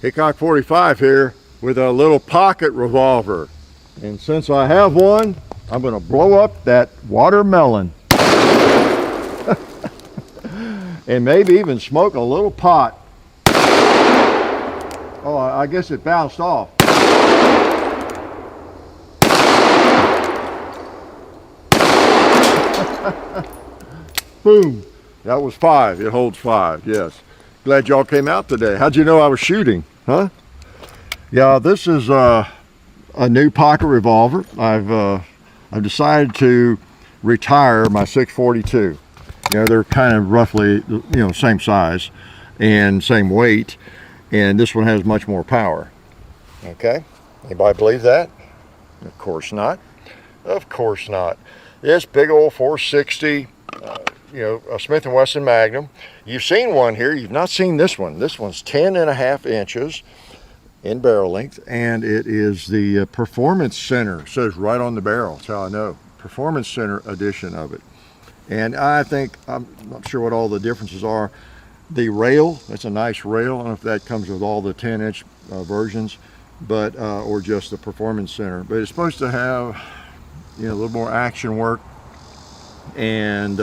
Hickok 45 here with a little pocket revolver. And since I have one, I'm going to blow up that watermelon. And maybe even smoke a little pot. Oh, I guess it bounced off. Boom. That was 5. It holds 5, yes. Glad y'all came out today. How'd you know I was shooting, huh? Yeah, this is a new pocket revolver. I've decided to retire my 642. You know, they're kind of roughly, same size and same weight, and this one has much more power. Okay, anybody believe that? Of course not. Of course not. This big old 460, a Smith & Wesson Magnum. You've seen one here. You've not seen this one. This one's 10.5 inches in barrel length, and it is the Performance Center. It says right on the barrel. That's how I know. Performance Center edition of it. And I think, I'm not sure what all the differences are. The rail, that's a nice rail. I don't know if that comes with all the 10-inch versions, but or just the Performance Center. But it's supposed to have, a little more action work. And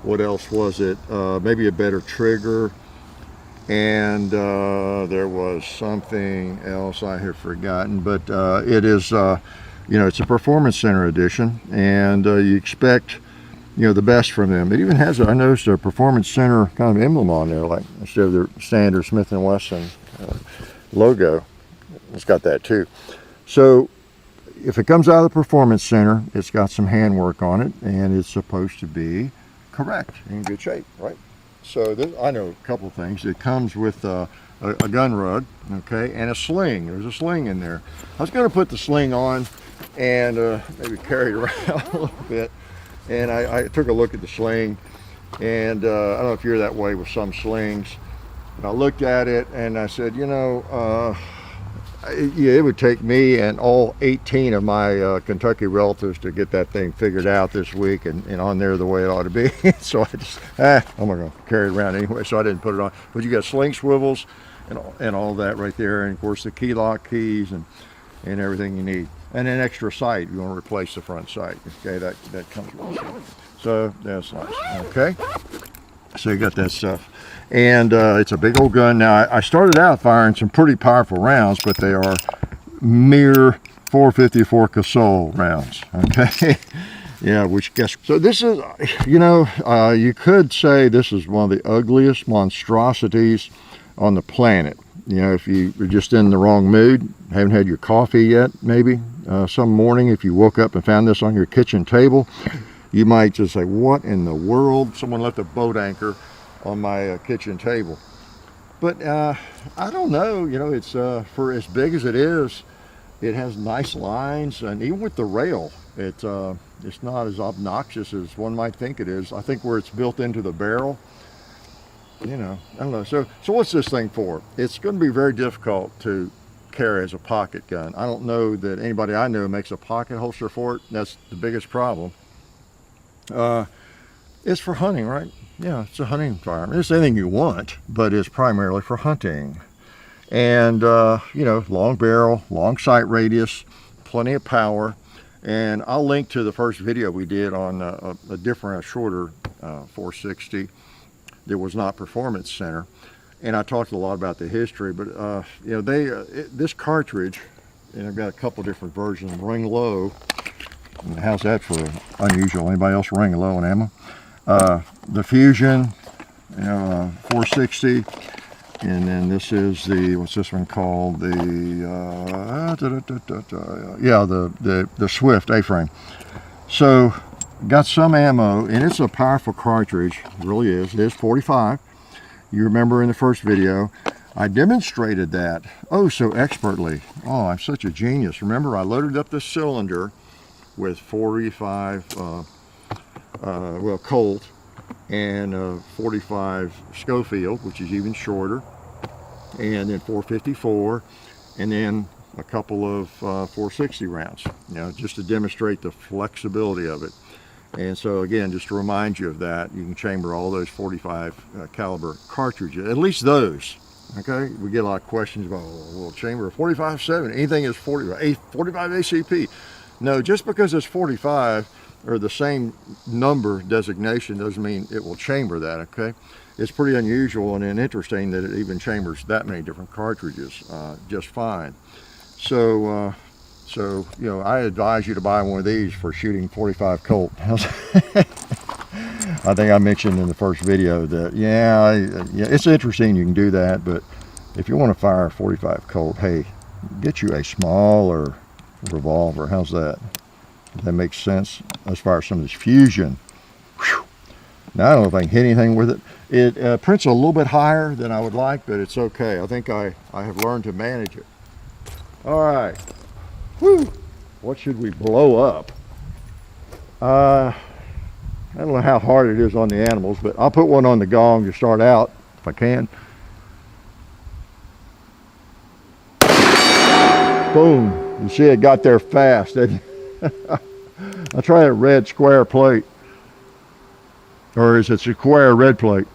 what else was it? Maybe a better trigger. And there was something else I have forgotten. But it is, it's a Performance Center edition. And you expect the best from them. It even has, I noticed, a Performance Center kind of emblem on there, like instead of their standard Smith & Wesson logo. It's got that too. So if it comes out of the Performance Center, it's got some handwork on it, and it's supposed to be correct, in good shape, right? So I know a couple of things. It comes with a gun rug, okay, and a sling. There's a sling in there. I was going to put the sling on and maybe carry it around a little bit. And I took a look at the sling, and I don't know if you're that way with some slings. I looked at it and I said, it would take me and all 18 of my Kentucky relatives to get that thing figured out this week and on there the way it ought to be. So I just, I'm not going to carry it around anyway, so I didn't put it on. But you got sling swivels and all that right there, and of course the key lock keys and everything you need. And an extra sight, you want to replace the front sight. Okay, that comes with it. So that's nice. Okay, so you got that stuff. And it's a big old gun. Now, I started out firing some pretty powerful rounds, but they are mere 454 Casull rounds. Okay, yeah, which guess. So this is, you could say this is one of the ugliest monstrosities on the planet. If you were just in the wrong mood, haven't had your coffee yet, maybe some morning, if you woke up and found this on your kitchen table, you might just say, what in the world? Someone left a boat anchor on my kitchen table. But I don't know, it's for as big as it is, it has nice lines, and even with the rail, it's not as obnoxious as one might think it is. I think where it's built into the barrel, I don't know. So what's this thing for? It's going to be very difficult to carry as a pocket gun. I don't know that anybody I know makes a pocket holster for it. That's the biggest problem. It's for hunting, right? Yeah, it's a hunting firearm. It's anything you want, but it's primarily for hunting. And, long barrel, long sight radius, plenty of power. And I'll link to the first video we did on a different, shorter 460. There was not Performance Center, and I talked a lot about the history. But this cartridge, and I've got a couple different versions. Ring low. And how's that for unusual? Anybody else ring low on ammo? The Fusion, 460, and then this is the, what's this one called? The Swift A-frame. So got some ammo, and it's a powerful cartridge. It really is. It is 45. You remember in the first video I demonstrated that so expertly. Oh, I'm such a genius. Remember, I loaded up this cylinder with 45 Colt and 45 Schofield, which is even shorter, and then 454, and then a couple of 460 rounds, just to demonstrate the flexibility of it. And so again, just to remind you of that, you can chamber all those 45 caliber cartridges, at least those. Okay, we get a lot of questions about, well, chamber 45-7, anything is 45 ACP. No, just because it's 45 or the same number designation doesn't mean it will chamber that, okay? It's pretty unusual and interesting that it even chambers that many different cartridges just fine. So, you know, I advise you to buy one of these for shooting 45 Colt. I think I mentioned in the first video that, yeah, it's interesting you can do that, but if you want to fire a 45 Colt, hey, get you a smaller revolver. How's that? Does that make sense as far as some of this fusion? Whew. Now, I don't know if I can hit anything with it. It prints a little bit higher than I would like, but it's okay. I think I have learned to manage it. All right. Whew. What should we blow up? I don't know how hard it is on the animals, but I'll put one on the gong to start out, if I can. Boom. You see it got there fast, didn't it? I'll try a red square plate. Or is it a square red plate?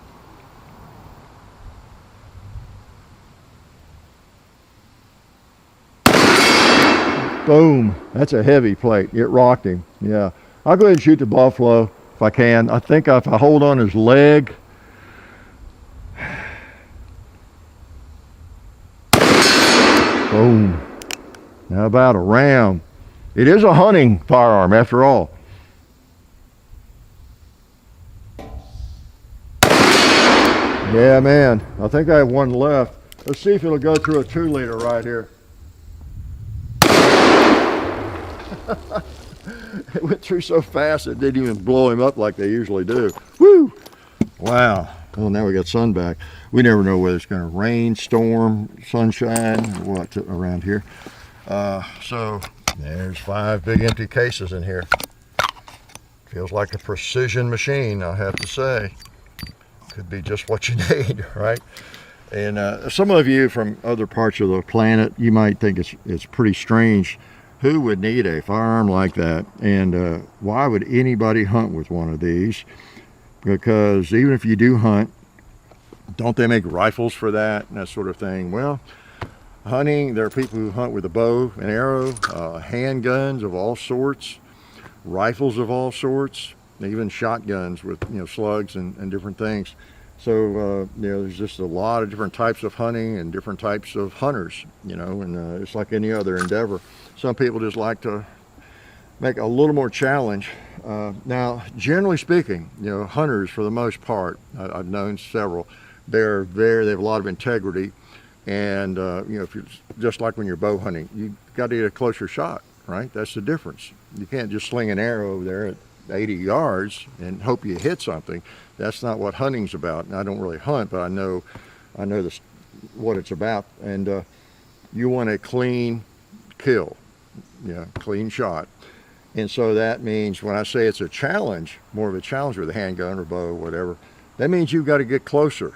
Boom. That's a heavy plate. It rocked him. Yeah. I'll go ahead and shoot the buffalo if I can. I think if I hold on his leg. Boom. How about a round? It is a hunting firearm after all. Yeah, man. I think I have one left. Let's see if it'll go through a 2-liter right here. It went through so fast it didn't even blow him up like they usually do. Woo! Wow. Well, now we got sun back. We never know whether it's going to rain, storm, sunshine, or what around here. So there's 5 big empty cases in here. Feels like a precision machine, I have to say. Could be just what you need, right? And some of you from other parts of the planet, you might think it's pretty strange. Who would need a firearm like that? And why would anybody hunt with one of these? Because even if you do hunt, don't they make rifles for that and that sort of thing? Well, hunting, there are people who hunt with a bow and arrow, handguns of all sorts, rifles of all sorts, even shotguns with, you know, slugs and different things. So, you know, there's just a lot of different types of hunting and different types of hunters, you know, and it's like any other endeavor. Some people just like to make a little more challenge. Now, generally speaking, you know, hunters for the most part, I've known several, they have a lot of integrity. And, you know, if you're just like when you're bow hunting, you got to get a closer shot, right? That's the difference. You can't just sling an arrow over there at 80 yards and hope you hit something. That's not what hunting's about. And I don't really hunt, but I know what it's about. And you want a clean kill, yeah, clean shot. And so that means when I say it's a challenge, more of a challenge with a handgun or bow or whatever, that means you've got to get closer.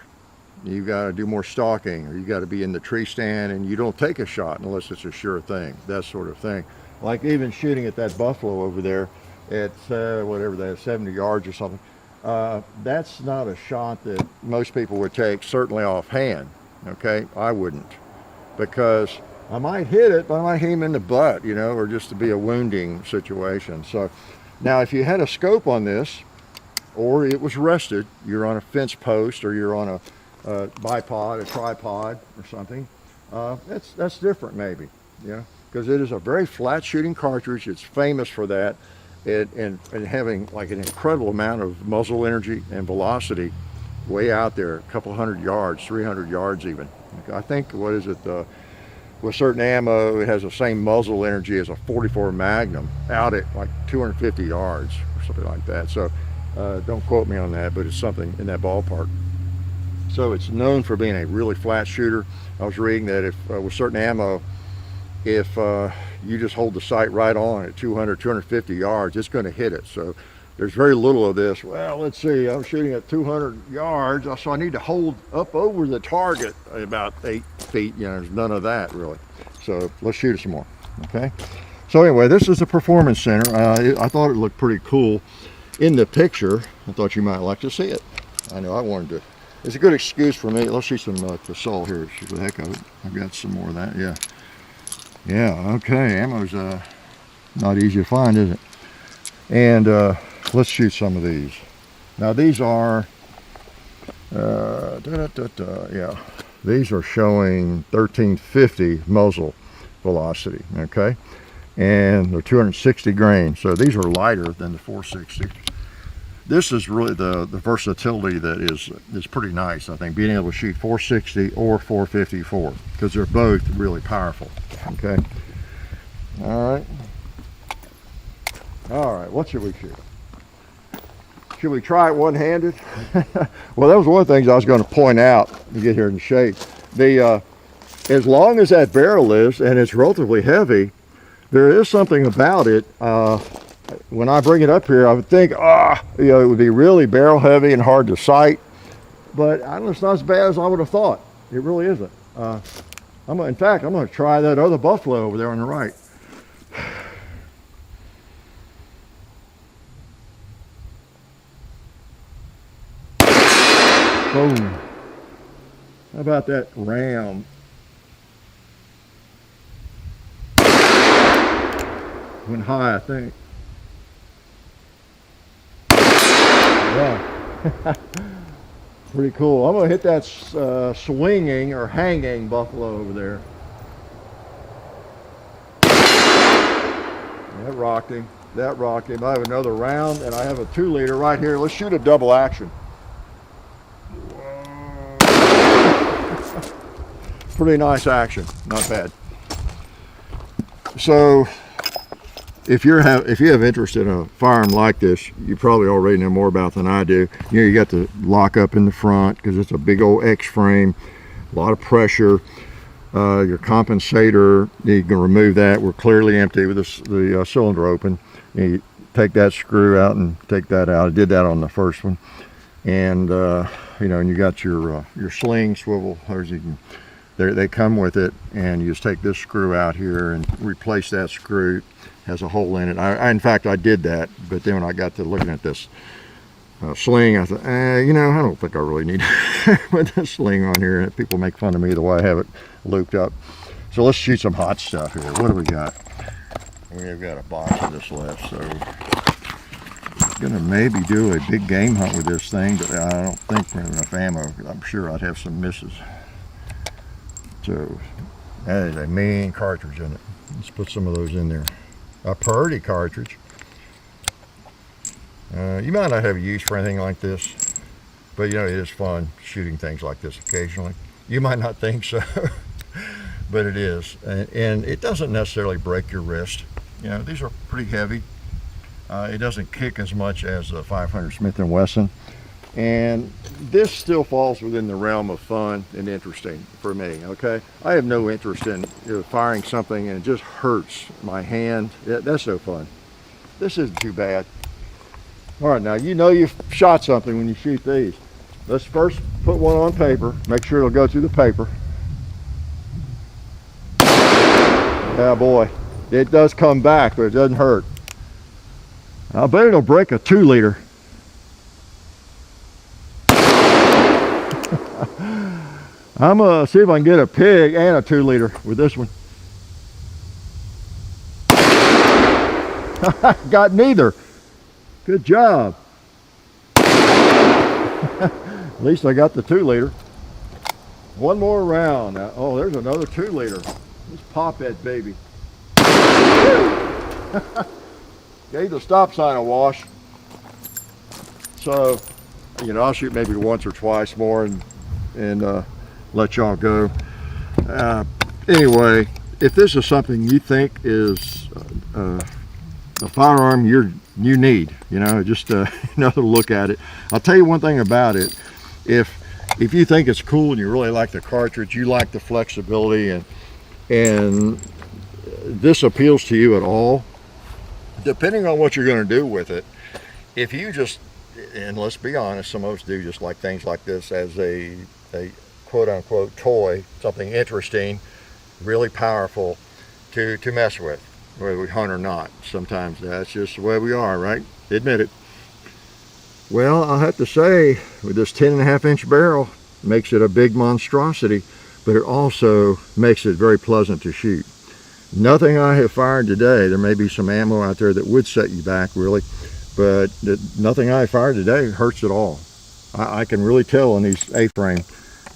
You've got to do more stalking, or you got to be in the tree stand and you don't take a shot unless it's a sure thing, that sort of thing. Like even shooting at that buffalo over there at whatever that is, 70 yards or something. That's not a shot that most people would take, certainly offhand, okay? I wouldn't, because I might hit it, but I might hit him in the butt, you know, or just to be a wounding situation. So now if you had a scope on this, or it was rested, you're on a fence post, or you're on a bipod, a tripod or something, that's different maybe, yeah, because it is a very flat shooting cartridge. It's famous for that. And having like an incredible amount of muzzle energy and velocity way out there, a couple hundred yards, 300 yards even. I think, what is it, with certain ammo, it has the same muzzle energy as a 44 Magnum out at like 250 yards or something like that. So don't quote me on that, but it's something in that ballpark. So it's known for being a really flat shooter. I was reading that if with certain ammo, if you just hold the sight right on at 200, 250 yards, it's going to hit it. So there's very little of this. Well, let's see, I'm shooting at 200 yards, so I need to hold up over the target about 8 feet. You know, there's none of that really. So let's shoot it some more, okay? So anyway, this is the Performance Center. I thought it looked pretty cool in the picture. I thought you might like to see it. I know I wanted to it's a good excuse for me. Let's see some Casull here. Shoot the heck of it. I've got some more of that. Yeah. Yeah. Okay. Ammo's not easy to find, is it? And let's shoot some of these. Now these are yeah. These are showing 1350 muzzle velocity. Okay. And they're 260 grain. So these are lighter than the 460. This is really the versatility that is pretty nice, I think, being able to shoot 460 or 454, because they're both really powerful. Okay. All right, what should we shoot? Should we try it one-handed? Well, that was one of the things I was going to point out to get here in shape. As long as that barrel is, and it's relatively heavy, there is something about it. When I bring it up here, I would think, it would be really barrel heavy and hard to sight, but I don't know, it's not as bad as I would have thought. It really isn't. In fact, I'm going to try that other buffalo over there on the right. Boom. How about that ram? Went high, I think. Yeah. Pretty cool. I'm going to hit that swinging or hanging buffalo over there. That rocked him. That rocked him. I have another round, and I have a 2-liter right here. Let's shoot a double action. Pretty nice action. Not bad. So, if you have interest in a firearm like this, you probably already know more about than I do. You got the lock up in the front because it's a big old X frame, a lot of pressure. Your compensator, you can remove that. We're clearly empty with the cylinder open. You take that screw out and take that out. I did that on the first one, and and you got your sling swivel hose. They come with it, and you just take this screw out here and replace that screw. Has a hole in it. In fact, I did that, but then when I got to looking at this sling, I thought, I don't think I really need to put this sling on here. People make fun of me the way I have it looped up. So let's shoot some hot stuff here. What do we got? We've got a box of this left, so I'm gonna maybe do a big game hunt with this thing, but I don't think we have enough ammo. I'm sure I'd have some misses. So that is a mean cartridge in it. Let's put some of those in there. A Purdy cartridge. You might not have a use for anything like this, but it is fun shooting things like this occasionally. You might not think so, but it is, and it doesn't necessarily break your wrist. These are pretty heavy. It doesn't kick as much as the 500 Smith & Wesson, and this still falls within the realm of fun and interesting for me. Okay, I have no interest in firing something and it just hurts my hand. That's no fun. This isn't too bad. All right, now you've shot something when you shoot these. Let's first put one on paper, make sure it'll go through the paper. Yeah, boy, it does come back, but it doesn't hurt. I bet it'll break a 2-liter. I'm gonna see if I can get a pig and a 2-liter with this one. Got neither. Good job. At least I got the 2-liter. One more round. Now, oh, there's another 2-liter. Let's pop that baby. Gave the stop sign a wash. So, I'll shoot maybe once or twice more and let y'all go. Anyway, if this is something you think is a firearm you need, just another look at it. I'll tell you one thing about it. If you think it's cool and you really like the cartridge, you like the flexibility, and this appeals to you at all, depending on what you're going to do with it, if you just, and let's be honest, some of us do just like things like this as a quote-unquote toy, something interesting, really powerful to mess with, whether we hunt or not. Sometimes that's just the way we are, right? Admit it. Well, I'll have to say, with this 10.5-inch barrel, makes it a big monstrosity, but it also makes it very pleasant to shoot. Nothing I have fired today, there may be some ammo out there that would set you back really, but nothing I fired today hurts at all. I can really tell in these A-frame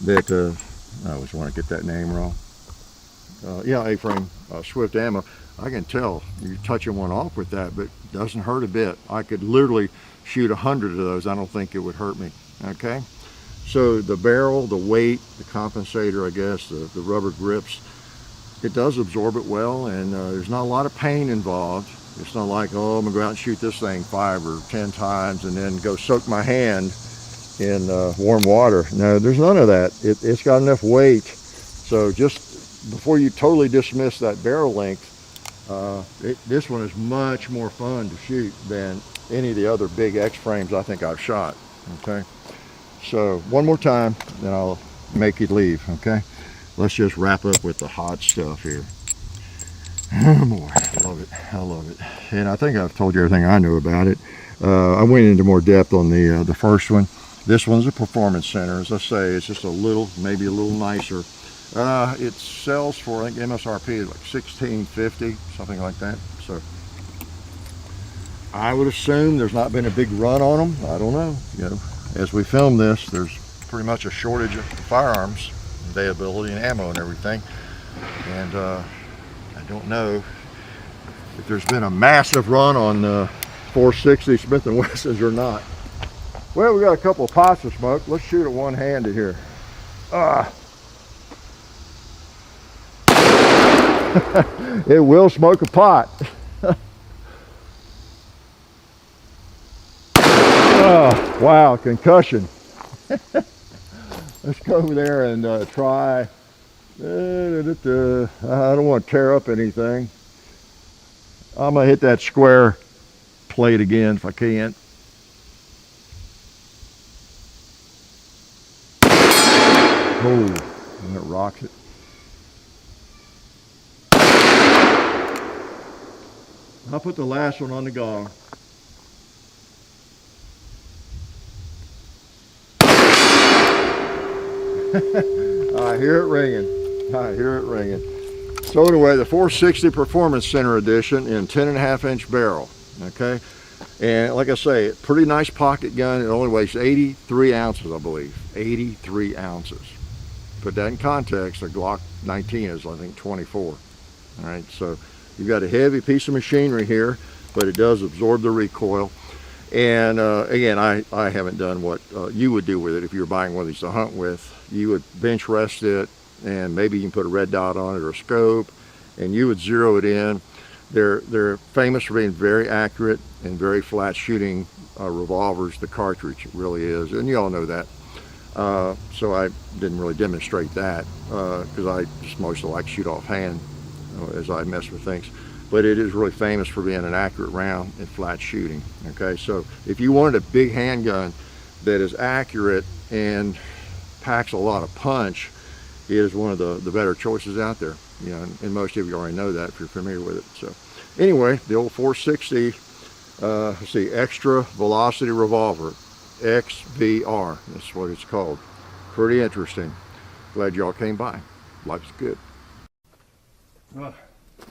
that, I always want to get that name wrong. Yeah, A-frame Swift ammo. I can tell you're touching one off with that, but it doesn't hurt a bit. I could literally shoot 100 of those. I don't think it would hurt me. Okay, so the barrel, the weight, the compensator, I guess, the rubber grips, it does absorb it well, and there's not a lot of pain involved. It's not like, oh, I'm gonna go out and shoot this thing 5 or 10 times and then go soak my hand in warm water. No, there's none of that. It's got enough weight. So just before you totally dismiss that barrel length, this one is much more fun to shoot than any of the other big X-frames I think I've shot. Okay, so one more time, then I'll make you leave. Okay, let's just wrap up with the hot stuff here. Oh boy, I love it. I love it. And I think I've told you everything I know about it. I went into more depth on the first one. This one's a performance center. As I say, it's just a little, maybe a little nicer. It sells for, I think MSRP is like $16.50, something like that. So I would assume there's not been a big run on them. I don't know. You know, as we film this, there's pretty much a shortage of firearms availability and ammo and everything. And I don't know if there's been a massive run on 460 Smith & Wessons or not. Well, we got a couple of pots of smoke. Let's shoot it one-handed here. It will smoke a pot. Oh, wow, concussion. Let's go over there and try. I don't want to tear up anything. I'm going to hit that square plate again if I can. Oh, and it rocks it. I'll put the last one on the gong. I hear it ringing. I hear it ringing. So anyway, the 460 Performance Center Edition in 10.5-inch barrel. Okay, and like I say, pretty nice pocket gun. It only weighs 83 ounces, I believe. 83 ounces. Put that in context, a Glock 19 is, I think, 24. All right, so you've got a heavy piece of machinery here, but it does absorb the recoil. And again, I haven't done what you would do with it if you were buying one of these to hunt with. You would bench rest it, and maybe you can put a red dot on it or a scope, and you would zero it in. They're famous for being very accurate and very flat shooting revolvers. The cartridge really is, and you all know that. So I didn't really demonstrate that because I just mostly like to shoot offhand as I mess with things. But it is really famous for being an accurate round and flat shooting. Okay, so if you wanted a big handgun that is accurate and packs a lot of punch, it is one of the better choices out there. You know, and most of you already know that if you're familiar with it. So anyway, the old 460, let's see, Extra Velocity Revolver, XVR, that's what it's called. Pretty interesting. Glad y'all came by. Life's good.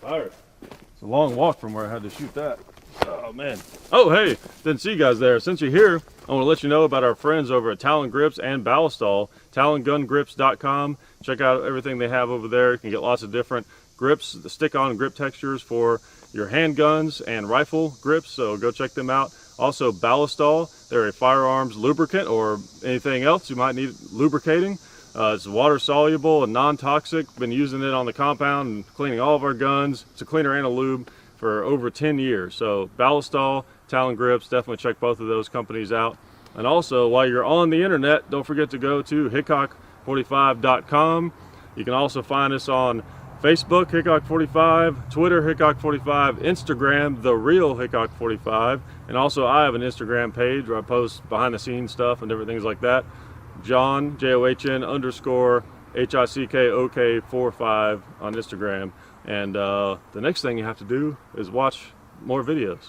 Tired. It's a long walk from where I had to shoot that. Oh man. Oh hey, didn't see you guys there. Since you're here, I want to let you know about our friends over at Talon Grips and Ballistol, talongungrips.com. Check out everything they have over there. You can get lots of different grips, the stick-on grip textures for your handguns and rifle grips, so go check them out. Also Ballistol, they're a firearms lubricant or anything else you might need lubricating. It's water soluble and non-toxic. Been using it on the compound and cleaning all of our guns. It's a cleaner and a lube for over 10 years. So Ballistol, Talon Grips, definitely check both of those companies out. And also, while you're on the internet, don't forget to go to hickok45.com. You can also find us on Facebook, Hickok45, Twitter, Hickok45, Instagram, The Real Hickok45. And also, I have an Instagram page where I post behind the scenes stuff and different things like that. John, JOHN _ HICKOK45 on Instagram. And the next thing you have to do is watch more videos.